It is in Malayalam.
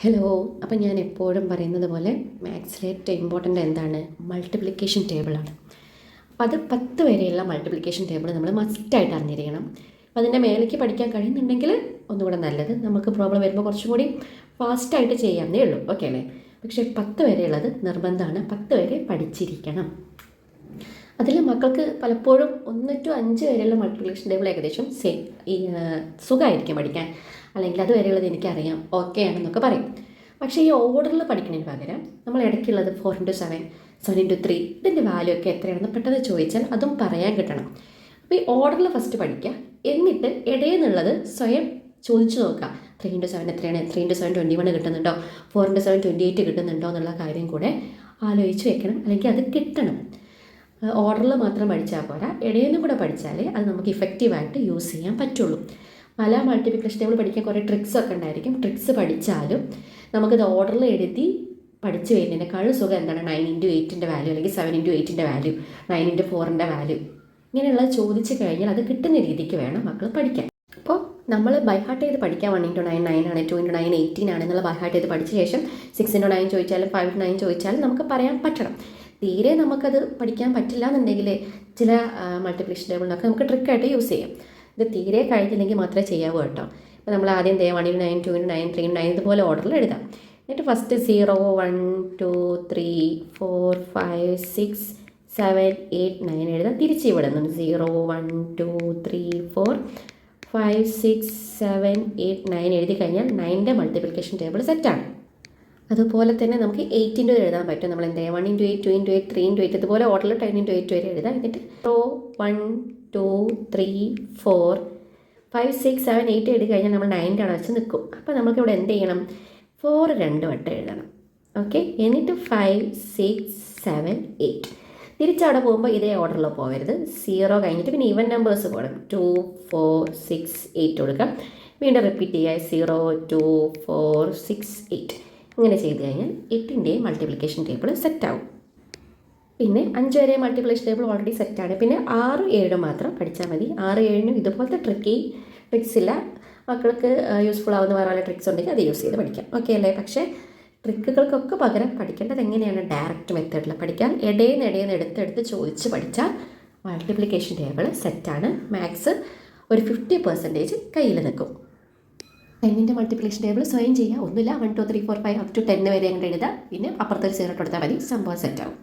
ഹലോ. അപ്പം ഞാൻ എപ്പോഴും പറയുന്നത് പോലെ മാത്സിലെ ഏറ്റവും ഇമ്പോർട്ടൻ്റ് എന്താണ്? മൾട്ടിപ്ലിക്കേഷൻ ടേബിളാണ്. അപ്പം അത് 10 വരെയുള്ള മൾട്ടിപ്ലിക്കേഷൻ ടേബിൾ നമ്മൾ മസ്റ്റായിട്ട് അറിഞ്ഞിരിക്കണം. അപ്പം അതിൻ്റെ മേലേക്ക് പഠിക്കാൻ കഴിയുന്നുണ്ടെങ്കിൽ ഒന്നുകൂടെ നല്ലത്. നമുക്ക് പ്രോബ്ലം വരുമ്പോൾ കുറച്ചും കൂടി ഫാസ്റ്റായിട്ട് ചെയ്യാവുന്നേ ഉള്ളൂ. ഓക്കെ അല്ലേ? പക്ഷേ 10 വരെയുള്ളത് നിർബന്ധമാണ്. 10 വരെ പഠിച്ചിരിക്കണം. അതിൽ മക്കൾക്ക് പലപ്പോഴും 1 to 5 വരെയുള്ള മൾട്ടിപ്ലിക്കേഷൻ ടേബിൾ ഏകദേശം സുഖമായിരിക്കും പഠിക്കാൻ. അല്ലെങ്കിൽ അതുവരെയുള്ളത് എനിക്കറിയാം, ഓക്കെ ആണെന്നൊക്കെ പറയും. പക്ഷേ ഈ ഓർഡറിൽ പഠിക്കുന്നതിന് പകരം നമ്മൾ ഇടയ്ക്കുള്ളത് 4 into 7, 7 into 3 ഇതിൻ്റെ വാല്യൂ ഒക്കെ എത്രയാണെന്ന് പെട്ടെന്ന് ചോദിച്ചാൽ അതും പറയാൻ കിട്ടണം. അപ്പോൾ ഈ ഓർഡറിൽ ഫസ്റ്റ് പഠിക്കുക, എന്നിട്ട് ഇടയിൽ നിന്നുള്ളത് സ്വയം ചോദിച്ചു നോക്കുക. 3 into 7 എത്രയാണ്? 3 into 7 21 കിട്ടുന്നുണ്ടോ? 4 into 7 28 കിട്ടുന്നുണ്ടോ എന്നുള്ള കാര്യം കൂടെ ആലോചിച്ച് വെക്കണം. അല്ലെങ്കിൽ അത് കിട്ടണം. ഓർഡറിൽ മാത്രം പഠിച്ചാൽ പോരാ, ഇടയിൽ നിന്നും കൂടെ പഠിച്ചാലേ അത് നമുക്ക് ഇഫക്റ്റീവായിട്ട് യൂസ് ചെയ്യാൻ പറ്റുള്ളൂ. പല മൾട്ടിപ്ലിക്കേഷൻ ടേബിൾ പഠിക്കാൻ കുറേ ട്രിക്സൊക്കെ ഉണ്ടായിരിക്കും. ട്രിക്സ് പഠിച്ചാലും നമുക്കിത് ഓർഡറിൽ എഴുതി പഠിച്ചു വരുന്നതിനേക്കാളും സുഖം എന്താണ്? 9 into 8 വാല്യൂ, അല്ലെങ്കിൽ 7 into 8 വാല്യൂ, 9 into 4 വാല്യൂ, ഇങ്ങനെയുള്ളത് ചോദിച്ചു കഴിഞ്ഞാൽ അത് കിട്ടുന്ന രീതിക്ക് വേണം മക്കൾ പഠിക്കാൻ. അപ്പോൾ നമ്മൾ ബൈഹാർട്ട് ചെയ്ത് പഠിക്കാൻ 1 into 9 9 ആണ്, 2 into 9 18 ആണ് എന്നുള്ള ബൈഹാർട്ട് ചെയ്ത് പഠിച്ച ശേഷം 6 into 9 ചോദിച്ചാലും 5 into 9 ചോദിച്ചാലും നമുക്ക് പറയാൻ പറ്റണം. തീരെ നമുക്കത് പഠിക്കാൻ പറ്റില്ല എന്നുണ്ടെങ്കിൽ ചില മൾട്ടിപ്ലിക്കേഷൻ ടേബിളിനൊക്കെ നമുക്ക് ട്രിക്കായിട്ട് യൂസ് ചെയ്യാം. ഇത് തീരെ കഴിഞ്ഞില്ലെങ്കിൽ മാത്രമേ ചെയ്യാവൂ കേട്ടോ. അപ്പോൾ നമ്മൾ ആദ്യം 1 into 9, 2 into 9, 3 into 9 ഇതുപോലെ ഓർഡറിൽ എഴുതാം. എന്നിട്ട് ഫസ്റ്റ് 0 1 2 3 4 5 6 7 8 9 എഴുതാം. തിരിച്ച് ഇവിടെ നിന്ന് 0 1 2 3 4 5 6 7 8 9 എഴുതി കഴിഞ്ഞാൽ 9ൻ്റെ മൾട്ടിപ്ലിക്കേഷൻ ടേബിൾ സെറ്റാണ്. അതുപോലെ തന്നെ നമുക്ക് 8 എഴുതാൻ പറ്റും. നമ്മൾ 1 into 8, 2 into 8, 3 into 8 ഇതുപോലെ ഓർഡറിൽ 10 into 8 വരെ എഴുതാം. എന്നിട്ട് 0 1 2 3 4 5 6 7 8 എഴുതി കഴിഞ്ഞാൽ നമ്മൾ 9ൻ്റെ അവിടെ വെച്ച് നിൽക്കും. അപ്പോൾ നമുക്കിവിടെ എന്ത് ചെയ്യണം? 4 2 വട്ടം എഴുതണം. ഓക്കെ. എന്നിട്ട് 5 6 7 8 തിരിച്ചവിടെ പോകുമ്പോൾ ഇതേ ഓർഡറിൽ പോകരുത്. 0 കഴിഞ്ഞിട്ട് പിന്നെ ഈവൻ നമ്പേഴ്സ് കൊടുക്കണം. 2 4 6 8 കൊടുക്കാം. വീണ്ടും റിപ്പീറ്റ് ചെയ്യുക. 0 2 4 6 8 ഇങ്ങനെ ചെയ്ത് കഴിഞ്ഞാൽ 8ൻ്റെ മൾട്ടിപ്ലിക്കേഷൻ ടേബിൾ സെറ്റാവും. പിന്നെ 5 വരെ മൾട്ടിപ്ലിക്കേഷൻ ടേബിൾ ഓൾറെഡി സെറ്റാണ്. പിന്നെ 6 7 മാത്രം പഠിച്ചാൽ മതി. 6 7 ഇതുപോലത്തെ ട്രിക്സ് ഇല്ല. മക്കൾക്ക് യൂസ്ഫുൾ ആവുന്ന വേറെ വല്ല ട്രിക്സ് ഉണ്ടെങ്കിൽ അത് യൂസ് ചെയ്ത് പഠിക്കാം. ഓക്കെ അല്ലേ? പക്ഷേ ട്രിക്കുകൾക്കൊക്കെ പകരം പഠിക്കേണ്ടത് എങ്ങനെയാണ്? ഡയറക്റ്റ് മെത്തേഡിൽ പഠിക്കാൻ. ഇടയിൽ നിന്ന് എടുത്തെടുത്ത് ചോദിച്ച് പഠിച്ചാൽ മൾട്ടിപ്ലിക്കേഷൻ ടേബിൾ സെറ്റാണ്. മാത്സ് ഒരു 50% കയ്യിൽ നിൽക്കും. 10ൻ്റെ മൾട്ടിപ്ലിക്കേഷൻ ടേബിൾ സ്വയം ചെയ്യുക. ഒന്നുമില്ല, 1 2 3 4 5 up to 10 വരെ അങ്ങോട്ട് എഴുതുക. പിന്നെ അപ്പുറത്തൊരു 0 കൊടുത്താൽ മതി, സംഭവം സെറ്റാവും.